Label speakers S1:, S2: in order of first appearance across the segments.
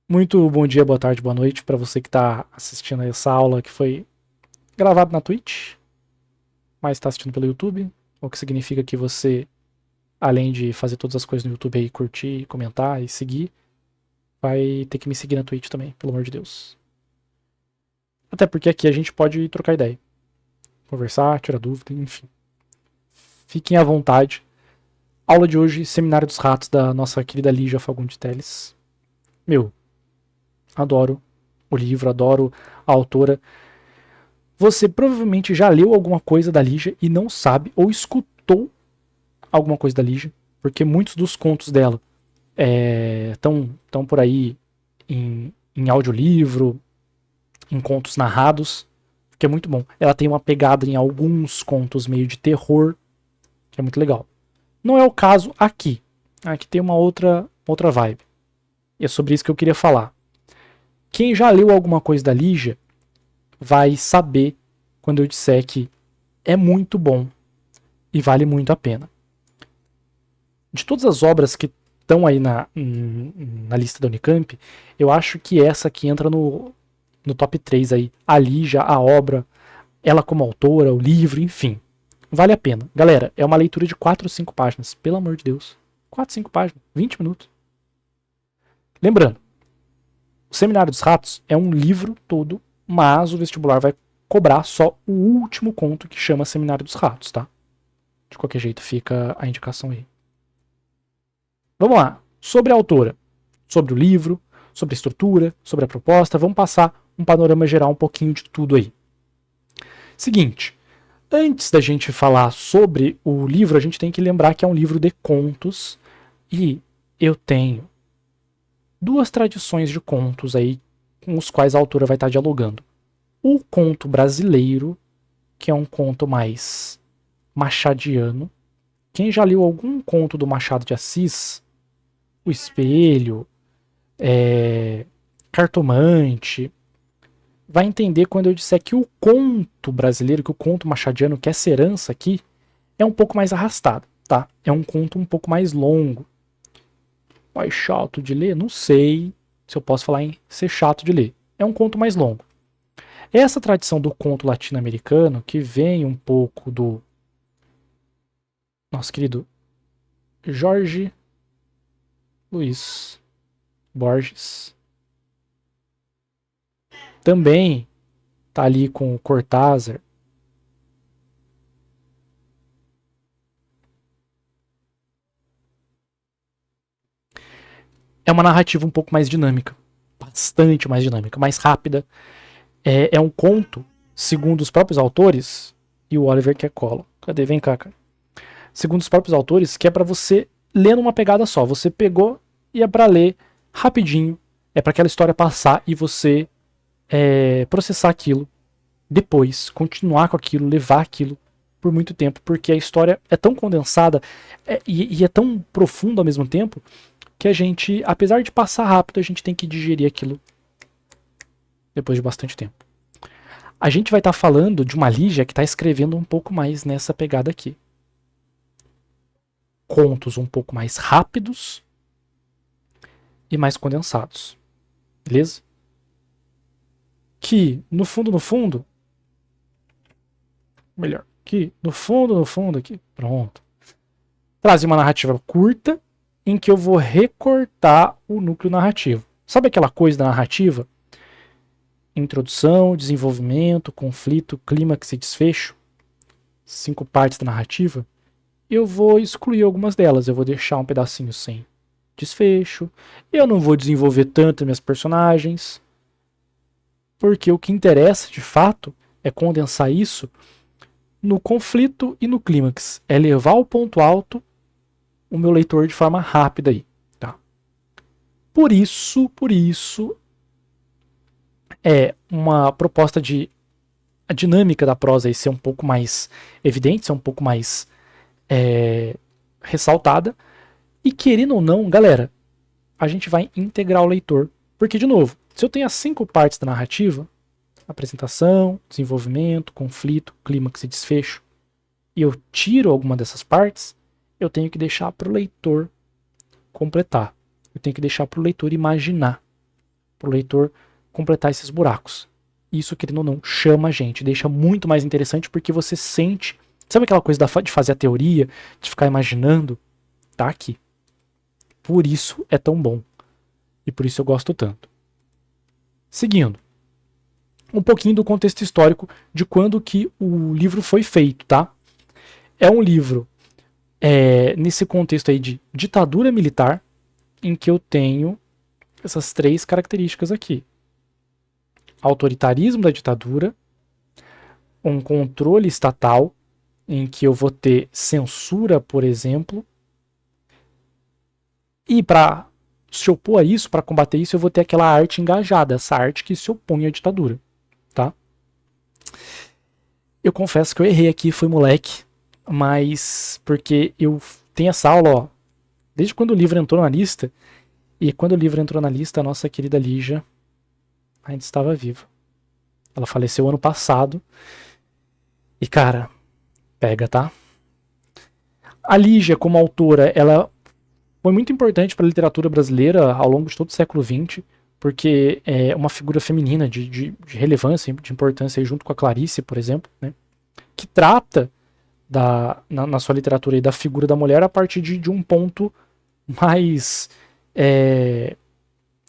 S1: Muito bom dia, boa tarde, boa noite para você que está assistindo essa aula que foi gravada na Twitch, mas está assistindo pelo YouTube, o que significa que você, além de fazer todas as coisas no YouTube aí, curtir, comentar e seguir, vai ter que me seguir na Twitch também, pelo amor de Deus. Até porque aqui a gente pode trocar ideia, conversar, tirar dúvida, enfim. Fiquem à vontade. Aula de hoje, Seminário dos Ratos, da nossa querida Lígia Fagundes Telles. Meu, adoro o livro, adoro a autora. Você provavelmente já leu alguma coisa da Lígia e não sabe ou escutou alguma coisa da Lígia, porque muitos dos contos dela estão por aí em audiolivro, em contos narrados, que é muito bom. Ela tem uma pegada em alguns contos meio de terror, que é muito legal. Não é o caso aqui. Aqui tem uma outra vibe. E é sobre isso que eu queria falar. Quem já leu alguma coisa da Lígia vai saber quando eu disser que é muito bom e vale muito a pena. De todas as obras que estão aí na lista da Unicamp, eu acho que essa aqui entra no top 3 aí. A Lígia, a obra, ela como autora, o livro, enfim. Vale a pena. Galera, é uma leitura de 4 ou 5 páginas, pelo amor de Deus. 4, 5 páginas, 20 minutos. Lembrando, o Seminário dos Ratos é um livro todo, mas o vestibular vai cobrar só o último conto que chama Seminário dos Ratos, tá? De qualquer jeito, fica a indicação aí. Vamos lá. Sobre a autora, sobre o livro, sobre a estrutura, sobre a proposta, vamos passar um panorama geral um pouquinho de tudo aí. Seguinte, antes da gente falar sobre o livro, a gente tem que lembrar que é um livro de contos e eu tenho duas tradições de contos aí com os quais a autora vai estar dialogando. O conto brasileiro, que é um conto mais machadiano. Quem já leu algum conto do Machado de Assis, O Espelho, Cartomante, vai entender quando eu disser que o conto brasileiro, que o conto machadiano, que essa herança aqui, é um pouco mais arrastado, tá? É um conto um pouco mais longo. Mais chato de ler? Não sei se eu posso falar em ser chato de ler. É um conto mais longo. Essa tradição do conto latino-americano, que vem um pouco do nosso querido Jorge Luiz Borges, também tá ali com o Cortázar. É uma narrativa um pouco mais dinâmica, bastante mais dinâmica, mais rápida. É um conto, segundo os próprios autores, e o Oliver que é cola. Cadê? Vem cá, cara. Segundo os próprios autores, que é para você ler numa pegada só. Você pegou e é para ler rapidinho. É para aquela história passar e você processar aquilo depois, continuar com aquilo, levar aquilo por muito tempo, porque a história é tão condensada e é tão profunda ao mesmo tempo que a gente, apesar de passar rápido, a gente tem que digerir aquilo depois de bastante tempo. A gente vai estar falando de uma Lígia que está escrevendo um pouco mais nessa pegada aqui. Contos um pouco mais rápidos e mais condensados. Beleza? Que, no fundo, melhor, que no fundo aqui, pronto. Traz uma narrativa curta em que eu vou recortar o núcleo narrativo. Sabe aquela coisa da narrativa? Introdução, desenvolvimento, conflito, clímax e desfecho. 5 partes da narrativa. Eu vou excluir algumas delas. Eu vou deixar um pedacinho sem desfecho. Eu não vou desenvolver tanto minhas personagens. Porque o que interessa, de fato, é condensar isso no conflito e no clímax. É levar ao ponto alto o meu leitor de forma rápida aí. Tá? Por isso, é uma proposta de a dinâmica da prosa aí ser um pouco mais evidente, ser um pouco mais ressaltada. E querendo ou não, galera, a gente vai integrar o leitor. Porque, de novo, se eu tenho as 5 partes da narrativa, apresentação, desenvolvimento, conflito, clímax e desfecho, e eu tiro alguma dessas partes, eu tenho que deixar para o leitor completar. Eu tenho que deixar para o leitor imaginar. para o leitor completar esses buracos. Isso, querendo ou não, chama a gente, deixa muito mais interessante porque você sente, sabe aquela coisa de fazer a teoria, de ficar imaginando? Tá aqui. Por isso é tão bom. E por isso eu gosto tanto. Seguindo. Um pouquinho do contexto histórico de quando que o livro foi feito, tá? É um livro nesse contexto aí de ditadura militar, em que eu tenho essas 3 características aqui. Autoritarismo da ditadura, um controle estatal, em que eu vou ter censura, por exemplo, e para se opor a isso, para combater isso, eu vou ter aquela arte engajada, essa arte que se opõe à ditadura, tá? Eu confesso que eu errei aqui, fui moleque, mas porque eu tenho essa aula, ó, desde quando o livro entrou na lista, e quando o livro entrou na lista, a nossa querida Lígia ainda estava viva. Ela faleceu ano passado, e cara, pega, tá? A Lígia, como autora, ela foi muito importante para a literatura brasileira ao longo de todo o século XX, porque é uma figura feminina de relevância, de importância, junto com a Clarice, por exemplo, né, que trata na sua literatura da figura da mulher a partir de um ponto mais,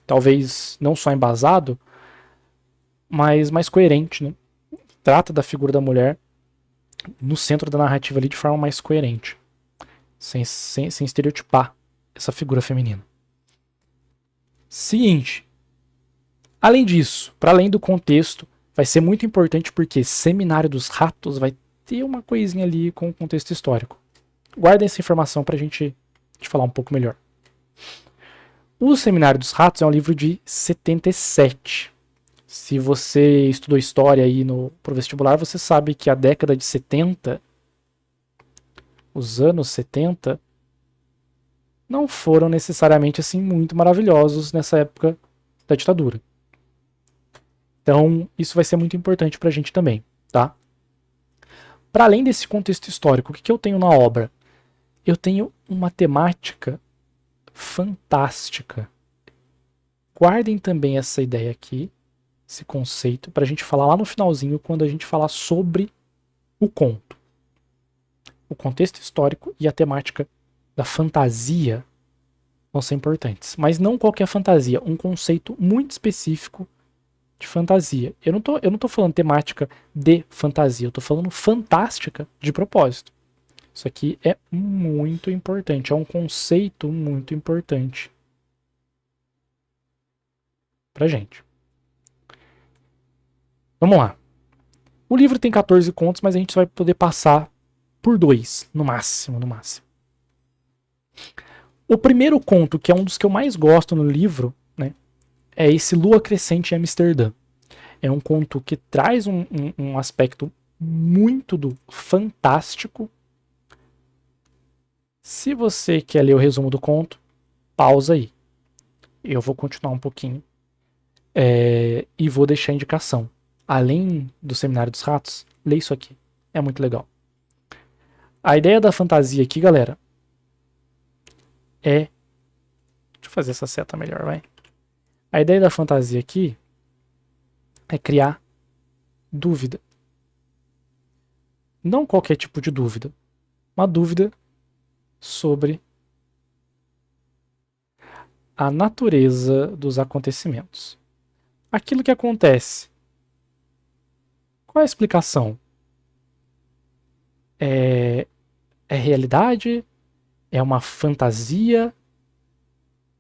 S1: talvez não só embasado, mas mais coerente. Né? Trata da figura da mulher no centro da narrativa ali de forma mais coerente, sem estereotipar essa figura feminina. Seguinte, além disso, para além do contexto, vai ser muito importante porque Seminário dos Ratos vai ter uma coisinha ali com o contexto histórico. Guardem essa informação para a gente te falar um pouco melhor. O Seminário dos Ratos é um livro de 77. Se você estudou história aí pro vestibular, você sabe que a década de 70, os anos 70, não foram necessariamente assim muito maravilhosos nessa época da ditadura. Então, isso vai ser muito importante pra gente também, tá? Para além desse contexto histórico, o que eu tenho na obra? Eu tenho uma temática fantástica. Guardem também essa ideia aqui, esse conceito, pra gente falar lá no finalzinho, quando a gente falar sobre o conto. O contexto histórico e a temática da fantasia vão ser importantes. Mas não qualquer fantasia, um conceito muito específico de fantasia. Eu não tô falando temática de fantasia, eu tô falando fantástica de propósito. Isso aqui é muito importante, é um conceito muito importante pra gente. Vamos lá. O livro tem 14 contos, mas a gente só vai poder passar por 2, no máximo, no máximo. O primeiro conto, que é um dos que eu mais gosto no livro, né, é esse Lua Crescente em Amsterdã. É um conto que traz um aspecto muito do fantástico. Se você quer ler o resumo do conto, pausa aí. Eu vou continuar um pouquinho e vou deixar a indicação. Além do Seminário dos Ratos, lê isso aqui. É muito legal. A ideia da fantasia aqui, galera, deixa eu fazer essa seta melhor, vai. A ideia da fantasia aqui é criar dúvida. Não qualquer tipo de dúvida. Uma dúvida sobre a natureza dos acontecimentos. Aquilo que acontece. Qual é a explicação? É realidade? É uma fantasia?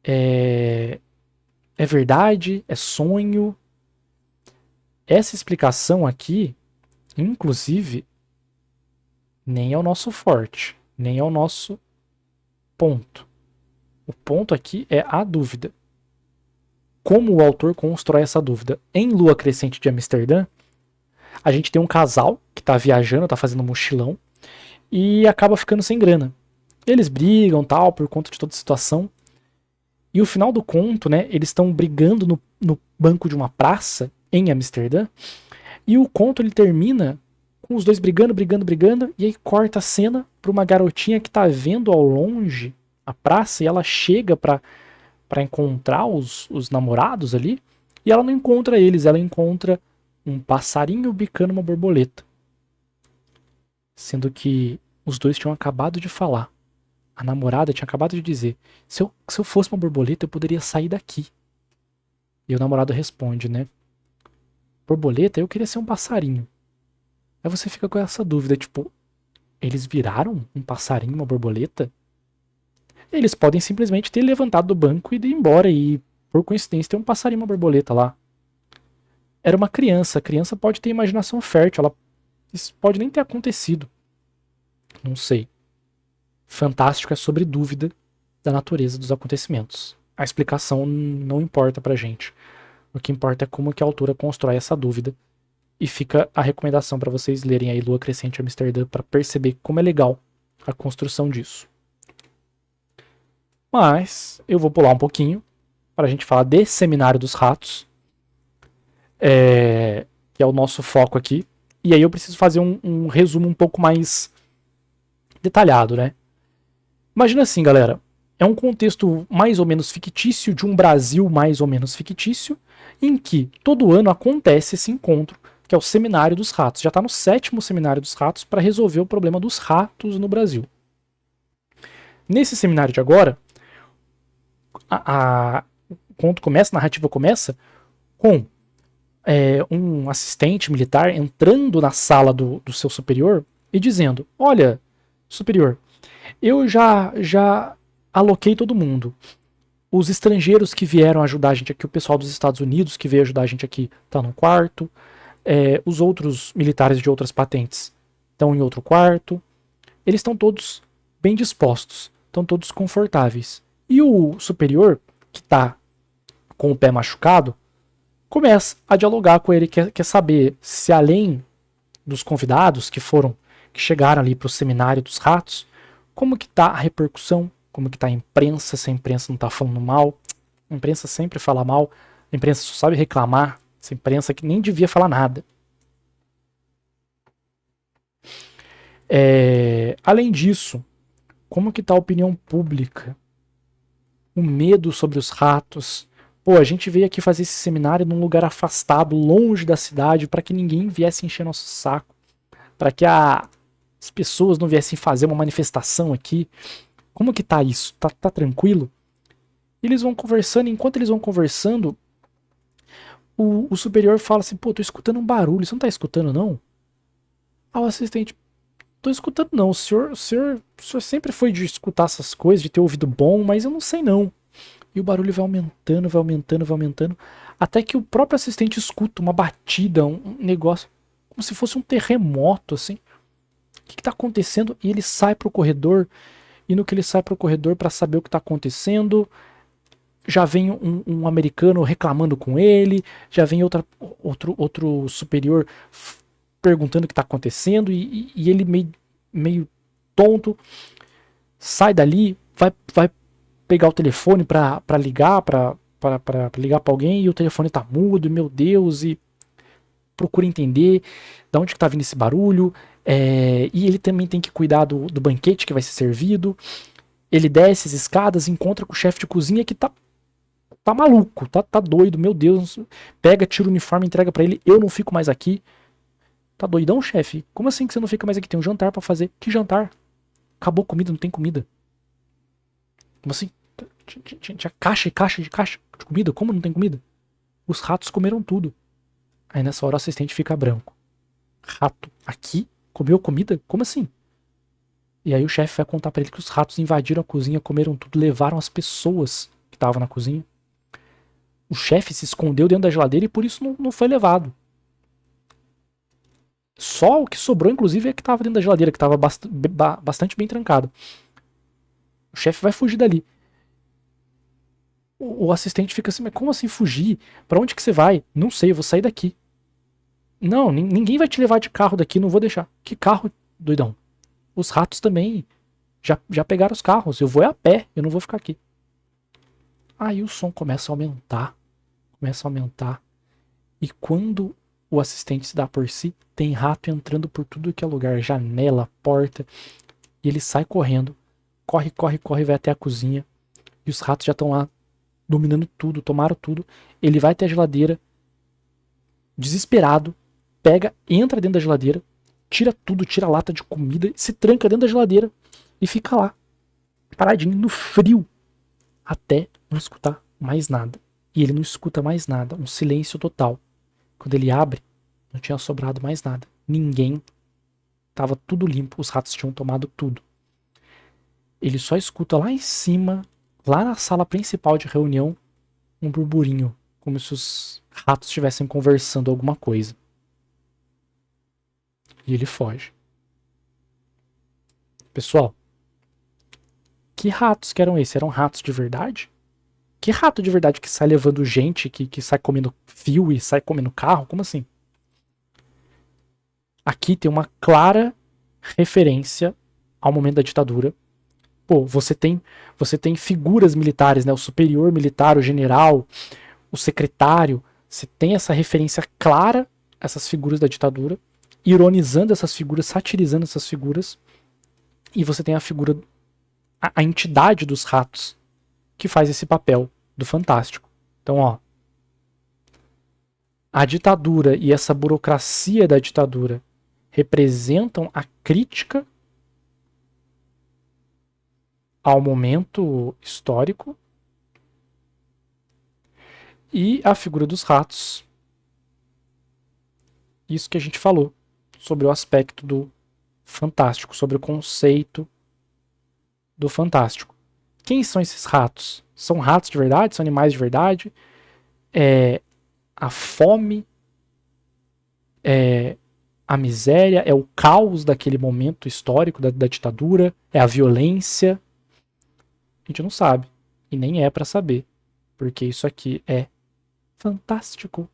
S1: É verdade? É sonho? Essa explicação aqui, inclusive, nem é o nosso forte, nem é o nosso ponto. O ponto aqui é a dúvida. Como o autor constrói essa dúvida? Em Lua Crescente de Amsterdã, a gente tem um casal que está viajando, está fazendo um mochilão e acaba ficando sem grana. Eles brigam, tal, por conta de toda a situação. E o final do conto, né, eles estão brigando no banco de uma praça em Amsterdã. E o conto ele termina com os dois brigando, e aí corta a cena para uma garotinha que está vendo ao longe a praça e ela chega para encontrar os namorados ali. E ela não encontra eles, ela encontra um passarinho bicando uma borboleta. Sendo que os dois tinham acabado de falar. A namorada tinha acabado de dizer: se eu fosse uma borboleta, eu poderia sair daqui. E o namorado responde, né? Borboleta, eu queria ser um passarinho. Aí você fica com essa dúvida, tipo, eles viraram um passarinho, uma borboleta? Eles podem simplesmente ter levantado do banco e ido embora e, por coincidência, tem um passarinho, uma borboleta lá. Era uma criança, a criança pode ter imaginação fértil, isso pode nem ter acontecido. Não sei. Fantástico é sobre dúvida da natureza dos acontecimentos. A explicação não importa pra gente. O que importa é como que a autora constrói essa dúvida. E fica a recomendação para vocês lerem aí Lua Crescente Amsterdã para perceber como é legal a construção disso. Mas eu vou pular um pouquinho para a gente falar de Seminário dos Ratos, que é o nosso foco aqui. E aí eu preciso fazer um resumo um pouco mais detalhado, né? Imagina assim, galera. É um contexto mais ou menos fictício, de um Brasil mais ou menos fictício, em que todo ano acontece esse encontro, que é o Seminário dos Ratos. Já está no 7º Seminário dos Ratos para resolver o problema dos ratos no Brasil. Nesse seminário de agora, o conto começa, a narrativa começa com um assistente militar entrando na sala do seu superior e dizendo: olha, superior, eu já aloquei todo mundo. Os estrangeiros que vieram ajudar a gente aqui, o pessoal dos Estados Unidos que veio ajudar a gente aqui, tá no quarto. Os outros militares de outras patentes estão em outro quarto. Eles estão todos bem dispostos, estão todos confortáveis. E o superior, que está com o pé machucado, começa a dialogar com ele, quer saber se além dos convidados que chegaram ali para o seminário dos ratos, como que tá a repercussão, como que tá a imprensa, se a imprensa não está falando mal. A imprensa sempre fala mal, a imprensa só sabe reclamar, essa imprensa que nem devia falar nada. Além disso, como que tá a opinião pública? O medo sobre os ratos. Pô, a gente veio aqui fazer esse seminário num lugar afastado, longe da cidade, para que ninguém viesse encher nosso saco, para que as pessoas não viessem fazer uma manifestação aqui. Como que tá isso? Tá tranquilo? Eles vão conversando, enquanto eles vão conversando, o superior fala assim: pô, tô escutando um barulho, você não tá escutando não? O assistente: tô escutando não, o senhor sempre foi de escutar essas coisas, de ter ouvido bom, mas eu não sei não. E o barulho vai aumentando, vai aumentando, vai aumentando, até que o próprio assistente escuta uma batida, um negócio, como se fosse um terremoto, assim. O que tá acontecendo? E ele sai pro corredor, e no que ele sai pro corredor para saber o que tá acontecendo, já vem um americano reclamando com ele, já vem outro superior perguntando o que tá acontecendo, e ele meio tonto, sai dali, vai pegar o telefone para ligar para ligar para alguém, e o telefone tá mudo, meu Deus, e procura entender de onde que tá vindo esse barulho, e ele também tem que cuidar do banquete que vai ser servido. Ele desce as escadas, encontra com o chefe de cozinha que tá maluco, tá doido, meu Deus, pega, tira o uniforme, entrega para ele: eu não fico mais aqui. Tá doidão, chefe? Como assim que você não fica mais aqui? Tem um jantar para fazer. Que jantar? Acabou a comida, não tem comida. Como assim? Tinha caixa e caixa de comida. Como não tem comida? Os ratos comeram tudo. Aí nessa hora o assistente fica branco. Rato aqui? Comeu comida? Como assim? E aí o chefe vai contar pra ele que os ratos invadiram a cozinha, comeram tudo, levaram as pessoas que estavam na cozinha. O chefe se escondeu dentro da geladeira e por isso não foi levado. Só o que sobrou, inclusive, é que estava dentro da geladeira, que estava bastante bem trancado. O chefe vai fugir dali. O assistente fica assim: mas como assim fugir? Pra onde que você vai? Não sei, eu vou sair daqui. Não, ninguém vai te levar de carro daqui, não vou deixar. Que carro, doidão? Os ratos também já pegaram os carros. Eu vou a pé, eu não vou ficar aqui. Aí o som começa a aumentar. E quando o assistente se dá por si, tem rato entrando por tudo que é lugar, janela, porta. E ele sai correndo. Corre, vai até a cozinha. E os ratos já estão lá dominando tudo, tomaram tudo. Ele vai até a geladeira, desesperado, entra dentro da geladeira, tira tudo, tira a lata de comida, se tranca dentro da geladeira e fica lá, paradinho no frio, até não escutar mais nada. E ele não escuta mais nada, um silêncio total. Quando ele abre, não tinha sobrado mais nada. Ninguém, tava tudo limpo, os ratos tinham tomado tudo. Ele só escuta lá em cima, lá na sala principal de reunião, um burburinho, como se os ratos estivessem conversando alguma coisa. E ele foge. Pessoal, que ratos que eram esses? Eram ratos de verdade? Que rato de verdade que sai levando gente, que sai comendo fio e sai comendo carro? Como assim? Aqui tem uma clara referência ao momento da ditadura. Pô, você tem figuras militares, né? O superior militar, o general, o secretário. Você tem essa referência clara a essas figuras da ditadura, ironizando essas figuras, satirizando essas figuras. E você tem a figura, a entidade dos ratos, que faz esse papel do fantástico. Então, ó, a ditadura e essa burocracia da ditadura representam a crítica ao momento histórico, e a figura dos ratos, isso que a gente falou sobre o aspecto do fantástico, sobre o conceito do fantástico. Quem são esses ratos? São ratos de verdade? São animais de verdade? É a fome? É a miséria? É o caos daquele momento histórico da ditadura? É a violência? A gente não sabe. E nem é para saber. Porque isso aqui é fantástico.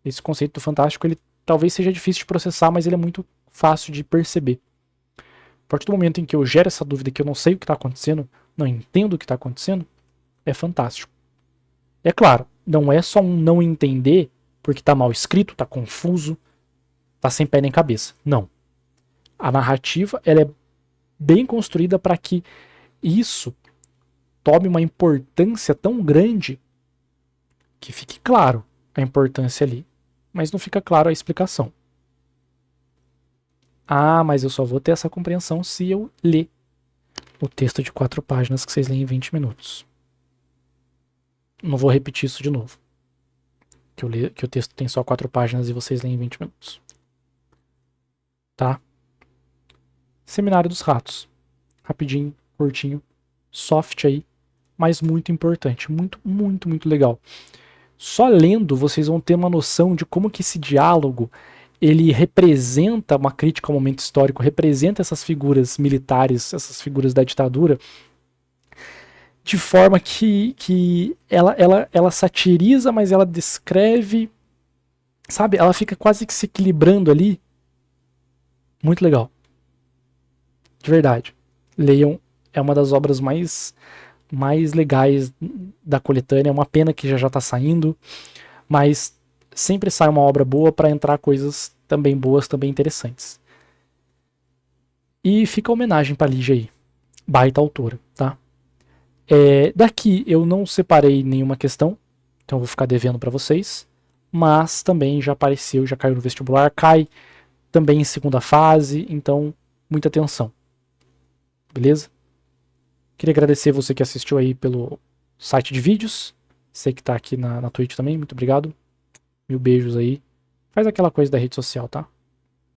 S1: Esse conceito do fantástico, ele talvez seja difícil de processar, mas ele é muito fácil de perceber. A partir do momento em que eu gero essa dúvida, que eu não sei o que está acontecendo, não entendo o que está acontecendo, é fantástico. É claro, não é só um não entender porque está mal escrito, está confuso, está sem pé nem cabeça. Não. A narrativa, ela é bem construída para que isso tome uma importância tão grande que fique claro a importância ali, mas não fica claro a explicação. Ah, mas eu só vou ter essa compreensão se eu ler o texto de 4 páginas que vocês leem em 20 minutos. Não vou repetir isso de novo. Que o texto tem só 4 páginas e vocês leem em 20 minutos. Tá? Seminário dos Ratos. Rapidinho, curtinho, soft aí, mas muito importante. Muito, muito, muito legal. Só lendo vocês vão ter uma noção de como que esse diálogo ele representa uma crítica ao momento histórico, representa essas figuras militares, essas figuras da ditadura, de forma que ela satiriza, mas ela descreve, sabe? Ela fica quase que se equilibrando ali. Muito legal. De verdade. Leiam, é uma das obras mais legais da coletânea. É uma pena que já está saindo, mas sempre sai uma obra boa para entrar coisas também boas, também interessantes. E fica a homenagem para Lígia aí. Baita autora, tá? Daqui eu não separei nenhuma questão, então eu vou ficar devendo para vocês. Mas também já apareceu, já caiu no vestibular, cai também em segunda fase, então muita atenção. Beleza? Queria agradecer você que assistiu aí pelo site de vídeos. Você que tá aqui na Twitch também, muito obrigado. Mil beijos aí. Faz aquela coisa da rede social, tá?